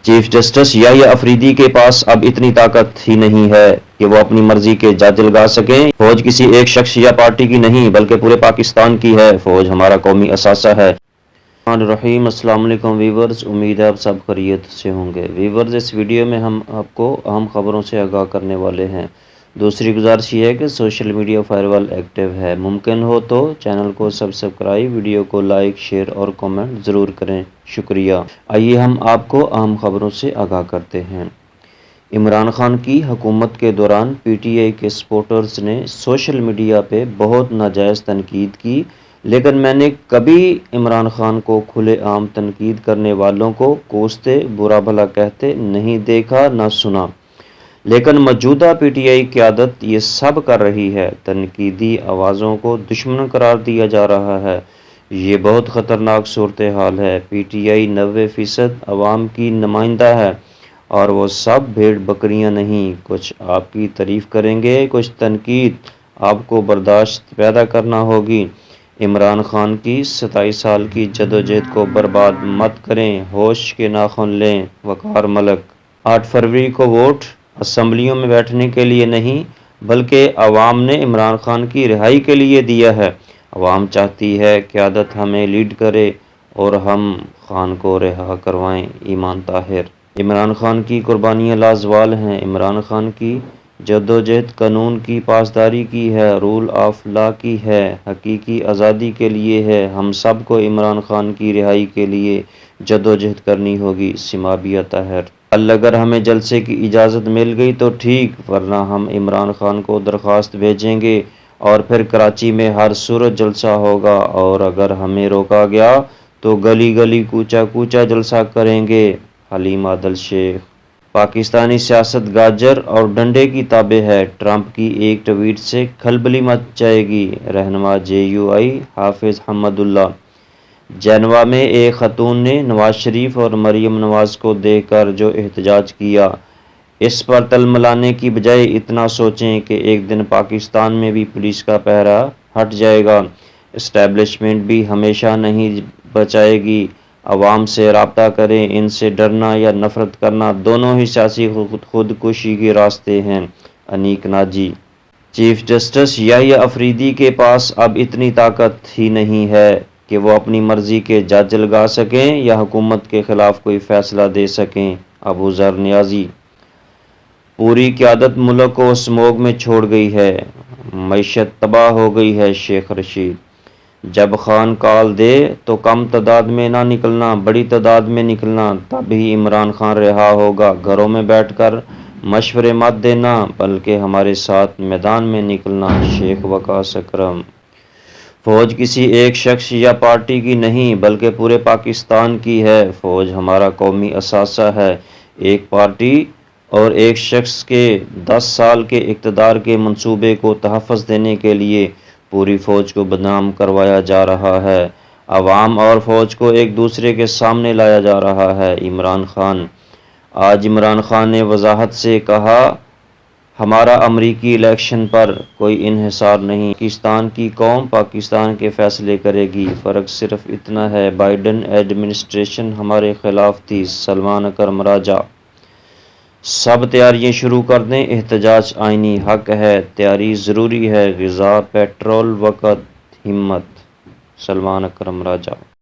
Chief justice یحییٰ افریدی کے پاس اب اتنی طاقت ہی نہیں ہے کہ وہ اپنی مرضی کے جج لگا سکیں۔ فوج کسی ایک شخص یا پارٹی کی نہیں بلکہ پورے پاکستان کی ہے۔ فوج ہمارا قومی اثاثہ ہے۔ الرحمن الرحیم۔ السلام علیکم ویورز، امید ہے آپ سب خیریت سے ہوں گے۔ ویورز، اس ویڈیو میں ہم آپ کو اہم خبروں سے آگاہ کرنے والے ہیں۔ دوسری گزارش یہ ہے کہ سوشل میڈیا فائر وال ایکٹیو ہے، ممکن ہو تو چینل کو سبسکرائب، ویڈیو کو لائک، شیئر اور کمنٹ ضرور کریں، شکریہ۔ آئیے ہم آپ کو اہم خبروں سے آگاہ کرتے ہیں۔ عمران خان کی حکومت کے دوران پی ٹی آئی کے سپورٹرز نے سوشل میڈیا پہ بہت ناجائز تنقید کی، لیکن میں نے کبھی عمران خان کو کھلے عام تنقید کرنے والوں کو کوستے، برا بھلا کہتے نہیں دیکھا نہ سنا۔ لیکن موجودہ پی ٹی آئی قیادت یہ سب کر رہی ہے۔ تنقیدی آوازوں کو دشمن قرار دیا جا رہا ہے۔ یہ بہت خطرناک صورتحال ہے۔ پی ٹی آئی 90% عوام کی نمائندہ ہے اور وہ سب بھیڑ بکریاں نہیں۔ کچھ آپ کی تعریف کریں گے، کچھ تنقید۔ آپ کو برداشت پیدا کرنا ہوگی۔ عمران خان کی 27 سال کی جدوجہد کو برباد مت کریں۔ ہوش کے ناخن لیں۔ وقار ملک۔ 8 فروری کو ووٹ اسمبلیوں میں بیٹھنے کے لیے نہیں بلکہ عوام نے عمران خان کی رہائی کے لیے دیا ہے۔ عوام چاہتی ہے قیادت ہمیں لیڈ کرے اور ہم خان کو رہا کروائیں۔ ایمان طاہر۔ عمران خان کی قربانیاں لازوال ہیں۔ عمران خان کی جدوجہد قانون کی پاسداری کی ہے، رول آف لا کی ہے، حقیقی آزادی کے لیے ہے۔ ہم سب کو عمران خان کی رہائی کے لیے جدوجہد کرنی ہوگی۔ سمابیہ طاہر۔ کل اگر ہمیں جلسے کی اجازت مل گئی تو ٹھیک، ورنہ ہم عمران خان کو درخواست بھیجیں گے اور پھر کراچی میں ہر صورت جلسہ ہوگا، اور اگر ہمیں روکا گیا تو گلی گلی کوچہ کوچہ جلسہ کریں گے۔ حلیم عادل شیخ۔ پاکستانی سیاست گاجر اور ڈنڈے کی تابع ہے۔ ٹرمپ کی ایک ٹویٹ سے کھلبلی مچ جائے گی۔ رہنما جے یو آئی حافظ حمد اللہ۔ جنیوا میں ایک خاتون نے نواز شریف اور مریم نواز کو دیکھ کر جو احتجاج کیا، اس پر تلملانے کی بجائے اتنا سوچیں کہ ایک دن پاکستان میں بھی پولیس کا پہرا ہٹ جائے گا۔ اسٹیبلشمنٹ بھی ہمیشہ نہیں بچائے گی۔ عوام سے رابطہ کریں۔ ان سے ڈرنا یا نفرت کرنا دونوں ہی سیاسی خودکشی کے راستے ہیں۔ انیک ناجی۔ چیف جسٹس یحییٰ افریدی کے پاس اب اتنی طاقت ہی نہیں ہے کہ وہ اپنی مرضی کے جج لگا سکیں یا حکومت کے خلاف کوئی فیصلہ دے سکیں۔ ابو ذر نیازی۔ پوری قیادت ملک کو اسموگ میں چھوڑ گئی ہے۔ معیشت تباہ ہو گئی ہے۔ شیخ رشید۔ جب خان کال دے تو کم تعداد میں نہ نکلنا، بڑی تعداد میں نکلنا، تب ہی عمران خان رہا ہوگا۔ گھروں میں بیٹھ کر مشورے مت دینا بلکہ ہمارے ساتھ میدان میں نکلنا۔ شیخ وقاص اکرم۔ فوج کسی ایک شخص یا پارٹی کی نہیں بلکہ پورے پاکستان کی ہے۔ فوج ہمارا قومی اثاثہ ہے۔ ایک پارٹی اور ایک شخص کے 10 سال کے اقتدار کے منصوبے کو تحفظ دینے کے لیے پوری فوج کو بدنام کروایا جا رہا ہے۔ عوام اور فوج کو ایک دوسرے کے سامنے لایا جا رہا ہے۔ عمران خان۔ آج عمران خان نے وضاحت سے کہا، ہمارا امریکی الیکشن پر کوئی انحصار نہیں۔ پاکستان کی قوم پاکستان کے فیصلے کرے گی۔ فرق صرف اتنا ہے، بائیڈن ایڈمنسٹریشن ہمارے خلاف تھی۔ سلمان اکرم راجہ۔ سب تیاریاں شروع کر دیں، احتجاج آئینی حق ہے، تیاری ضروری ہے، غذا، پیٹرول، وقت، ہمت۔ سلمان اکرم راجہ۔